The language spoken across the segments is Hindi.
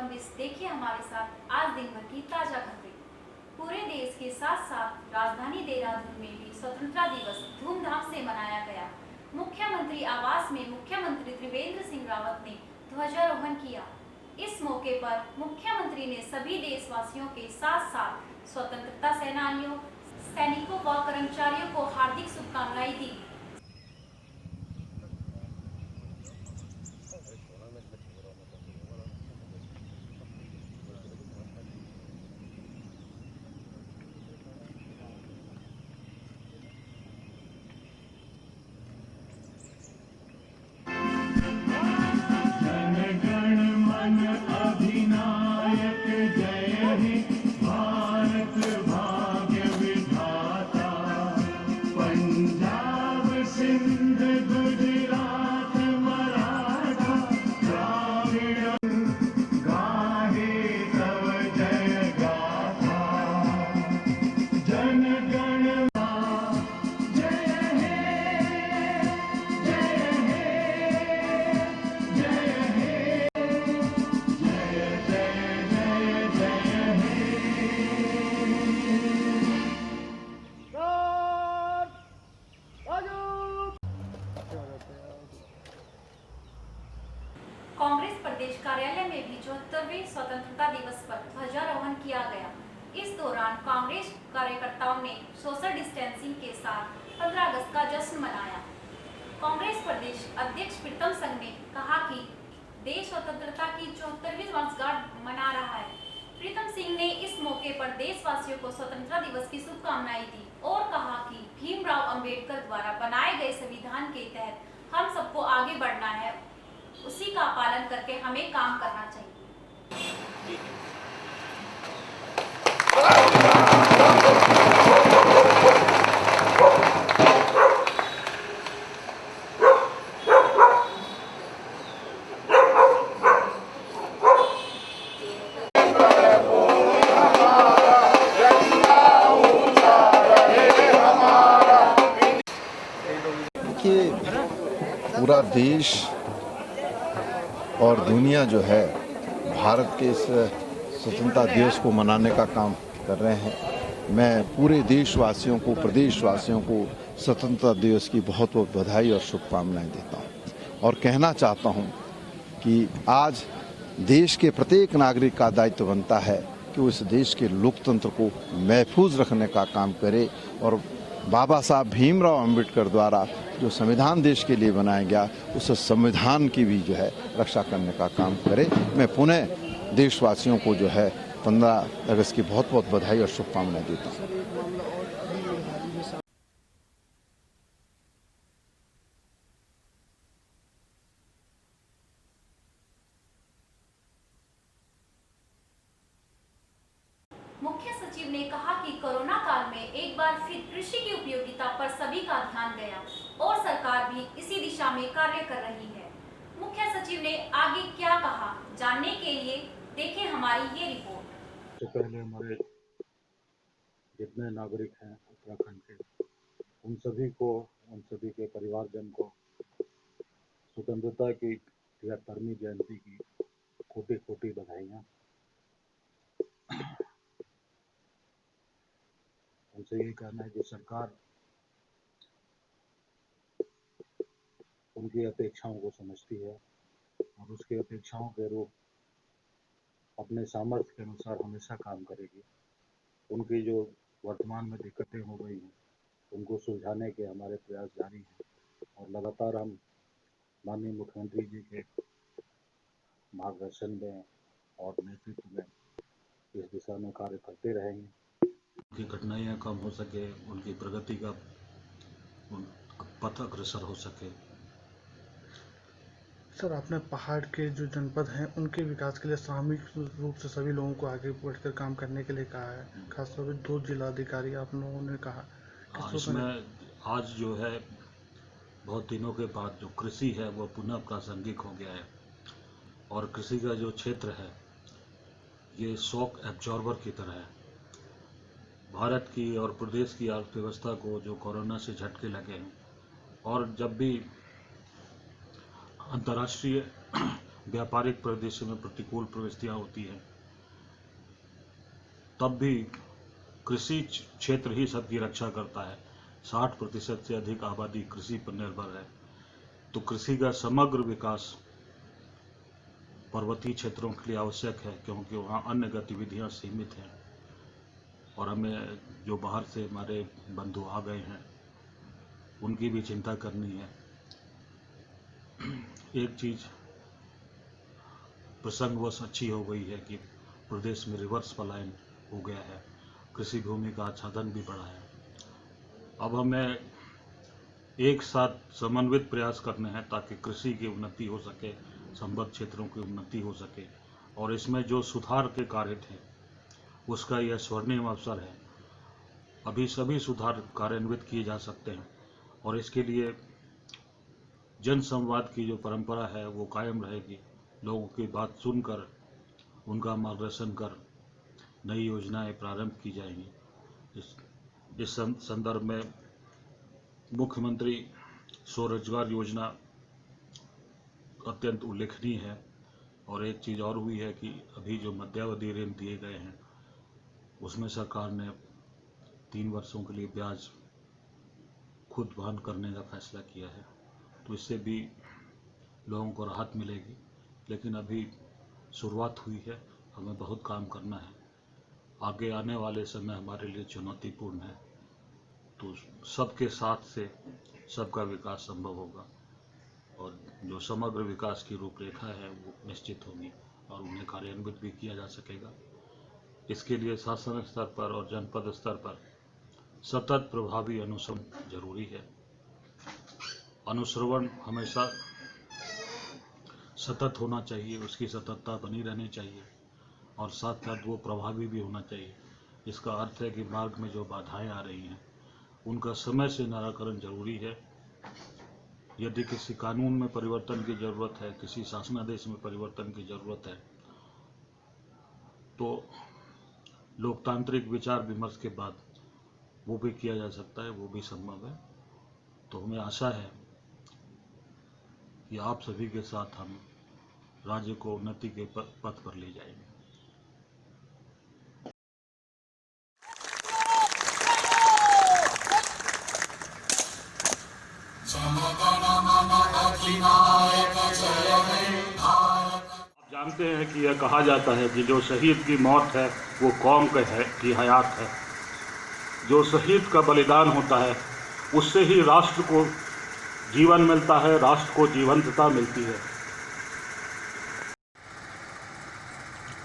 20 देखिए हमारे साथ आज दिन भर की ताजा खबरें। पूरे देश के साथ साथ राजधानी देहरादून में भी स्वतंत्रता दिवस धूमधाम से मनाया गया। मुख्यमंत्री आवास में मुख्यमंत्री त्रिवेंद्र सिंह रावत ने ध्वजारोहण किया। इस मौके पर मुख्यमंत्री ने सभी देशवासियों के साथ साथ स्वतंत्रता सेनानियों, सैनिकों व कर्मचारियों को हार्दिक शुभकामनाएं दी। कांग्रेस प्रदेश कार्यालय में भी 74वें स्वतंत्रता दिवस पर ध्वजारोहण किया गया। इस दौरान कांग्रेस कार्यकर्ताओं ने सोशल डिस्टेंसिंग के साथ 15 अगस्त का जश्न मनाया। कांग्रेस प्रदेश अध्यक्ष प्रीतम संघ ने कहा कि देश स्वतंत्रता की 74वीं वर्षगांठ मना रहा है। प्रीतम सिंह ने इस मौके पर देशवासियों को स्वतंत्रता दिवस की शुभकामनाएं दी और कहा कि भीमराव अंबेडकर द्वारा बनाए गए संविधान के तहत हम सबको आगे बढ़ना है, उसी का पालन करके हमें काम करना चाहिए। देखिए, पूरा देश और दुनिया जो है भारत के इस स्वतंत्रता दिवस को मनाने का काम कर रहे हैं। मैं पूरे देशवासियों को, प्रदेशवासियों को स्वतंत्रता दिवस की बहुत बहुत बधाई और शुभकामनाएं देता हूं और कहना चाहता हूं कि आज देश के प्रत्येक नागरिक का दायित्व बनता है कि वो इस देश के लोकतंत्र को महफूज रखने का काम करे और बाबा साहब भीमराव अंबेडकर द्वारा जो संविधान देश के लिए बनाया गया उस संविधान की भी जो है रक्षा करने का काम करे। मैं पुनः देशवासियों को जो है 15 अगस्त की बहुत बहुत बधाई और शुभकामनाएं देता हूँ। मुख्य सचिव ने कहा कि कोरोना काल में एक बार फिर कृषि की उपयोगिता पर सभी का ध्यान गया और सरकार भी इसी दिशा में कार्य कर रही है। मुख्य सचिव ने आगे क्या कहा, जानने के लिए देखें हमारी ये रिपोर्ट। तो पहले हमारे जितने नागरिक हैं उत्तराखंड के, उन सभी के परिवारजन को स्वतंत्रता की 73वीं जयंती की कोटि कोटि बधाइयाँ। उनसे यही कहना है कि सरकार उनकी अपेक्षाओं को समझती है और उसकी अपेक्षाओं के रूप अपने सामर्थ्य के अनुसार हमेशा काम करेगी। उनकी जो वर्तमान में दिक्कतें हो गई हैं उनको सुलझाने के हमारे प्रयास जारी हैं और लगातार हम माननीय मुख्यमंत्री जी के मार्गदर्शन में और नेतृत्व में इस दिशा में कार्य करते रहेंगे। उनकी कठिनाइयाँ कम हो सके, उनकी प्रगति का पथ अग्रसर हो सके। सर, आपने पहाड़ के जो जनपद हैं उनके विकास के लिए सामूहिक रूप से सभी लोगों को आगे बढ़कर काम करने के लिए कहा है, खासतौर पर 2 जिलाधिकारी आप लोगों ने कहा। इसमें आज जो है बहुत दिनों के बाद जो कृषि है वो पुनः प्रासंगिक हो गया है और कृषि का जो क्षेत्र है ये शॉक एब्जॉर्बर की तरह है। भारत की और प्रदेश की अर्थव्यवस्था को जो कोरोना से झटके लगे हैं और जब भी अंतर्राष्ट्रीय व्यापारिक परिदृश्य में प्रतिकूल प्रवृत्तियां होती हैं, तब भी कृषि क्षेत्र ही सबकी रक्षा करता है। 60% से अधिक आबादी कृषि पर निर्भर है। तो कृषि का समग्र विकास पर्वतीय क्षेत्रों के लिए आवश्यक है, क्योंकि वहाँ अन्य गतिविधियाँ सीमित हैं और हमें जो बाहर से हमारे बंधु आ गए हैं उनकी भी चिंता करनी है। एक चीज़ प्रसंगवश अच्छी हो गई है कि प्रदेश में रिवर्स पलायन हो गया है, कृषि भूमि का आच्छादन भी बढ़ा है। अब हमें एक साथ समन्वित प्रयास करने हैं ताकि कृषि की उन्नति हो सके, संबद्ध क्षेत्रों की उन्नति हो सके, और इसमें जो सुधार के कार्य थे उसका यह स्वर्णिम अवसर है। अभी सभी सुधार कार्यान्वित किए जा सकते हैं और इसके लिए जन संवाद की जो परंपरा है वो कायम रहेगी। लोगों की बात सुनकर उनका मार्गदर्शन कर नई योजनाएं प्रारंभ की जाएंगी। इस संदर्भ में मुख्यमंत्री स्वरोजगार योजना अत्यंत उल्लेखनीय है। और एक चीज़ और हुई है कि अभी जो मध्यावधि ऋण दिए गए हैं उसमें सरकार ने 3 वर्षों के लिए ब्याज खुद वहन करने का फैसला किया है, तो इससे भी लोगों को राहत मिलेगी। लेकिन अभी शुरुआत हुई है, हमें बहुत काम करना है। आगे आने वाले समय हमारे लिए चुनौतीपूर्ण है, तो सबके साथ से सबका विकास संभव होगा और जो समग्र विकास की रूपरेखा है वो निश्चित होगी और उन्हें कार्यान्वित भी किया जा सकेगा। इसके लिए शासन स्तर पर और जनपद स्तर पर सतत प्रभावी अनुश्रवण जरूरी है। अनुश्रवण हमेशा सतत होना चाहिए, उसकी सततता बनी रहनी चाहिए और साथ साथ वो प्रभावी भी होना चाहिए। इसका अर्थ है कि मार्ग में जो बाधाएं आ रही हैं उनका समय से निराकरण जरूरी है। यदि किसी कानून में परिवर्तन की जरूरत है, किसी शासनादेश में परिवर्तन की जरूरत है, तो लोकतांत्रिक विचार विमर्श के बाद वो भी किया जा सकता है, वो भी संभव है। तो हमें आशा है कि आप सभी के साथ हम राज्य को उन्नति के पथ पर ले जाएंगे। आप जानते हैं कि यह कहा जाता है कि जो शहीद की मौत है वो कौम की हयात है। जो शहीद का बलिदान होता है उससे ही राष्ट्र को जीवन मिलता है, राष्ट्र को जीवंतता मिलती है।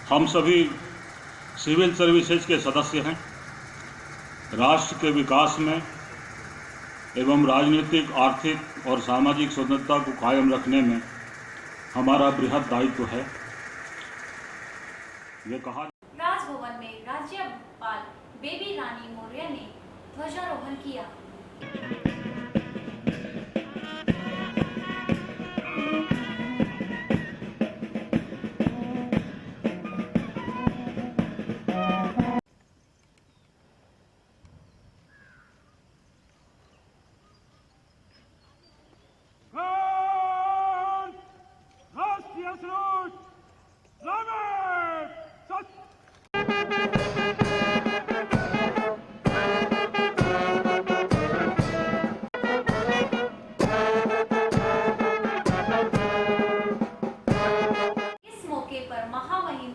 हम सभी सिविल सर्विसेज के सदस्य हैं। राष्ट्र के विकास में एवं राजनीतिक, आर्थिक और सामाजिक स्वतंत्रता को कायम रखने में हमारा बृहद दायित्व है। ये कहा राजभवन में राज्यपाल बेबी रानी मौर्य ने ध्वजारोहण किया।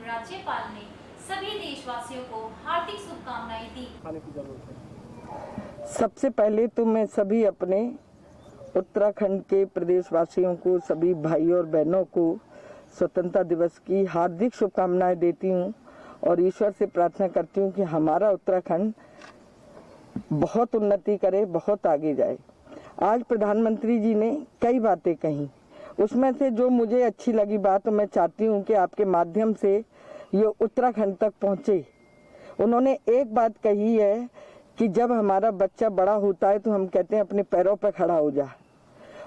राज्यपाल ने सभी देशवासियों को हार्दिक शुभकामनाएं दी। सबसे पहले तो मैं सभी अपने उत्तराखंड के प्रदेशवासियों को, सभी भाइयों और बहनों को स्वतंत्रता दिवस की हार्दिक शुभकामनाएं देती हूँ और ईश्वर से प्रार्थना करती हूँ कि हमारा उत्तराखंड बहुत उन्नति करे, बहुत आगे जाए। आज प्रधानमंत्री जी ने कई बातें कही, उसमें से जो मुझे अच्छी लगी बात, तो मैं चाहती हूँ कि आपके माध्यम से ये उत्तराखंड तक पहुँचे। उन्होंने एक बात कही है कि जब हमारा बच्चा बड़ा होता है तो हम कहते हैं अपने पैरों पर खड़ा हो जा,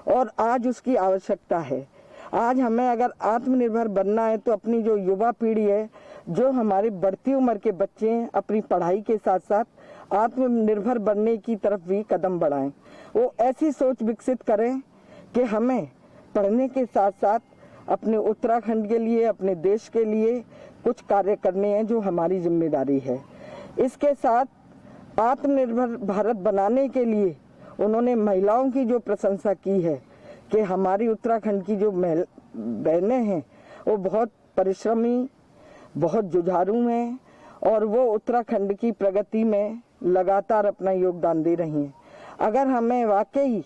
और आज उसकी आवश्यकता है। आज हमें अगर आत्मनिर्भर बनना है तो अपनी जो युवा पीढ़ी है, जो हमारे बढ़ती उम्र के बच्चे हैं, अपनी पढ़ाई के साथ साथ आत्मनिर्भर बनने की तरफ भी कदम बढ़ाएं। वो ऐसी सोच विकसित करें कि हमें पढ़ने के साथ साथ अपने उत्तराखंड के लिए, अपने देश के लिए कुछ कार्य करने हैं जो हमारी जिम्मेदारी है। इसके साथ आत्मनिर्भर भारत बनाने के लिए उन्होंने महिलाओं की जो प्रशंसा की है कि हमारी उत्तराखंड की जो बहनें हैं वो बहुत परिश्रमी, बहुत जुझारू हैं और वो उत्तराखंड की प्रगति में लगातार अपना योगदान दे रही हैं। अगर हमें वाकई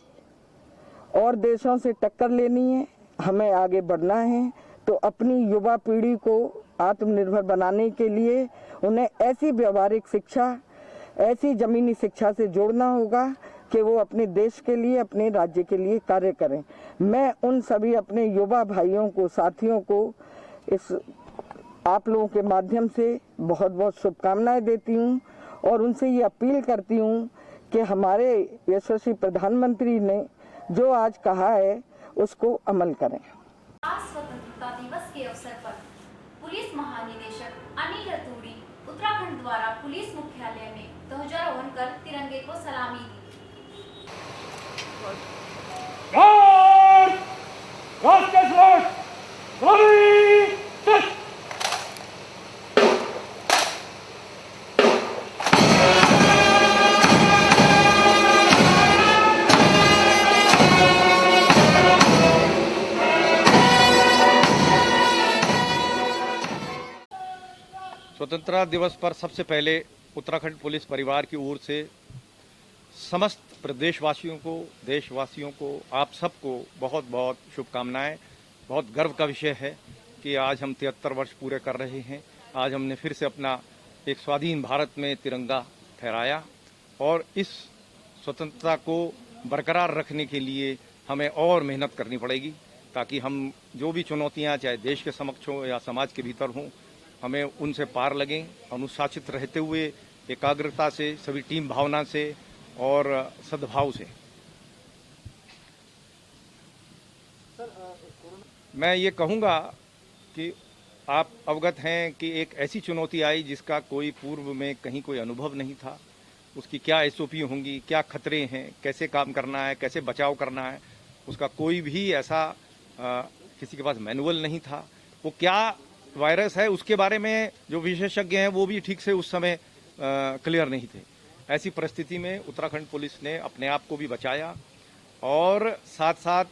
और देशों से टक्कर लेनी है, हमें आगे बढ़ना है, तो अपनी युवा पीढ़ी को आत्मनिर्भर बनाने के लिए उन्हें ऐसी व्यवहारिक शिक्षा, ऐसी जमीनी शिक्षा से जोड़ना होगा कि वो अपने देश के लिए, अपने राज्य के लिए कार्य करें। मैं उन सभी अपने युवा भाइयों को, साथियों को इस आप लोगों के माध्यम से बहुत बहुत शुभकामनाएं देती हूं और उनसे ये अपील करती हूं कि हमारे यशस्वी प्रधानमंत्री ने जो आज कहा है उसको अमल करें। आज स्वतंत्रता दिवस के अवसर पर पुलिस महानिदेशक अनिल रतूड़ी उत्तराखंड द्वारा पुलिस मुख्यालय में ध्वजारोहण कर तिरंगे को सलामी दी। स्वतंत्रता दिवस पर सबसे पहले उत्तराखंड पुलिस परिवार की ओर से समस्त प्रदेशवासियों को, देशवासियों को, आप सबको बहुत बहुत शुभकामनाएं। बहुत गर्व का विषय है कि आज हम 73 वर्ष पूरे कर रहे हैं। आज हमने फिर से अपना एक स्वाधीन भारत में तिरंगा फहराया और इस स्वतंत्रता को बरकरार रखने के लिए हमें और मेहनत करनी पड़ेगी ताकि हम जो भी चुनौतियां चाहे देश के समक्ष हों या समाज के भीतर हों, हमें उनसे पार लगें, अनुशासित रहते हुए एकाग्रता से, सभी टीम भावना से और सद्भाव से। मैं ये कहूँगा कि आप अवगत हैं कि एक ऐसी चुनौती आई जिसका कोई पूर्व में कहीं कोई अनुभव नहीं था। उसकी क्या SOP होंगी, क्या खतरे हैं, कैसे काम करना है, कैसे बचाव करना है, उसका कोई भी ऐसा किसी के पास मैनुअल नहीं था। वो क्या वायरस है उसके बारे में जो विशेषज्ञ हैं वो भी ठीक से उस समय क्लियर नहीं थे। ऐसी परिस्थिति में उत्तराखंड पुलिस ने अपने आप को भी बचाया और साथ साथ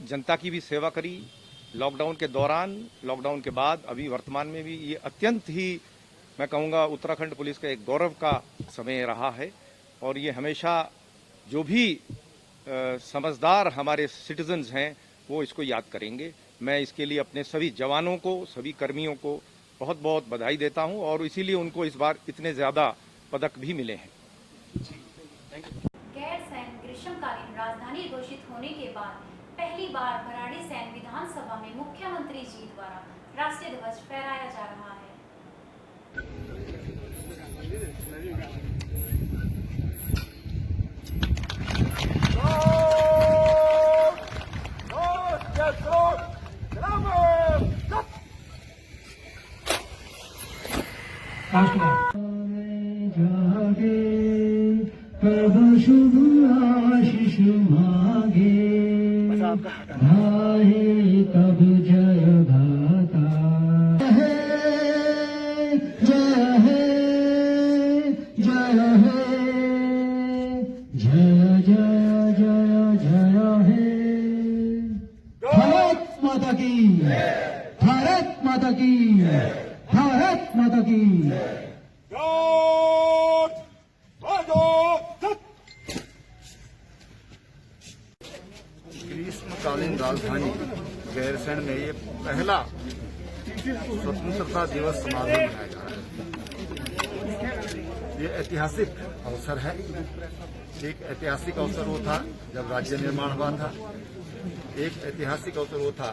जनता की भी सेवा करी। लॉकडाउन के दौरान, लॉकडाउन के बाद, अभी वर्तमान में भी ये अत्यंत ही मैं कहूँगा उत्तराखंड पुलिस का एक गौरव का समय रहा है और ये हमेशा जो भी समझदार हमारे सिटीजन्स हैं वो इसको याद करेंगे। मैं इसके लिए अपने सभी जवानों को, सभी कर्मियों को बहुत बहुत बधाई देता हूं और इसीलिए उनको इस बार इतने ज्यादा पदक भी मिले हैं। गैर सैन्य ग्रीष्मकालीन राजधानी घोषित होने के बाद पहली बार भराड़ीसैंण विधानसभा में मुख्यमंत्री जी द्वारा राष्ट्रीय ध्वज फहराया जा रहा है। जागे प्रभु शुभ आशीष मांगे, गाए तब जय गाता। जय है, जय है, जय जय जय जय है। भारत माता की, भारत माता की, भारत माता की। ग्रीष्मकालीन राजधानी गैरसैंण में ये पहला स्वतंत्रता दिवस समारोह मनाया जा रहा है। ये ऐतिहासिक अवसर है। एक ऐतिहासिक अवसर वो था जब राज्य निर्माण हुआ था, एक ऐतिहासिक अवसर वो था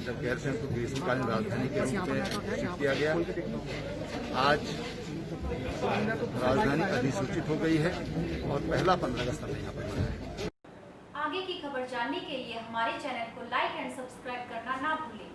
जब गैरसैंण को ग्रीष्मकालीन राजधानी के रूप में घोषित किया गया। आज राजधानी अधिसूचित हो गई है और पहला 15 अगस्त हमें यहाँ पर मनाया है। आगे की खबर जानने के लिए हमारे चैनल को लाइक एंड सब्सक्राइब करना ना भूलें।